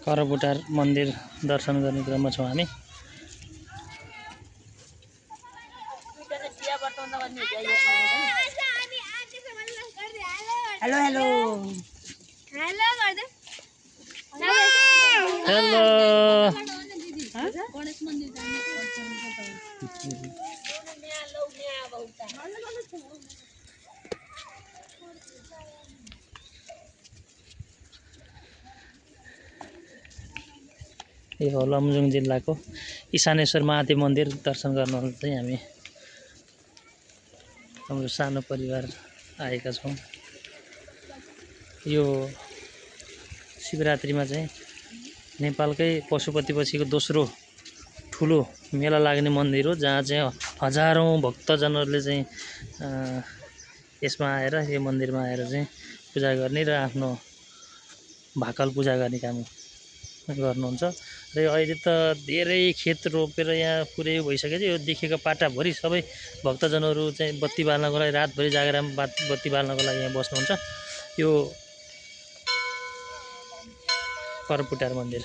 करपुटार मन्दिर दर्शन गर्ने क्रममा छौँ हामी। हेलो हेलो हेलो गर्दै हेलो गणेश मन्दिर यो हो लमजुङ जिल्लाको इशानेश्वर महादेव मन्दिर दर्शन गर्न चाहिँ हामी हाम्रो सानो परिवार आएका छौँ। यो शिवरात्रिमा चाहिँ नेपालकै पशुपतिपछिको दोस्रो ठुलो मेला लाग्ने मन्दिर हो, जहाँ चाहिँ हजारौँ भक्तजनहरूले चाहिँ यसमा आएर यो मन्दिरमा आएर चाहिँ पूजा गर्ने र आफ्नो भाकल पूजा गर्ने काम गर्नुहुन्छ। र अहिले त धेरै खेत रोपेर यहाँ पुरै भइसकेको छ। यो देखेको पाटाभरि सबै भक्तजनहरू चाहिँ बत्ती बाल्नको लागि रातभरि जागेर बत्ती बाल्नको लागि यहाँ बस्नुहुन्छ। यो करपुटार मन्दिर।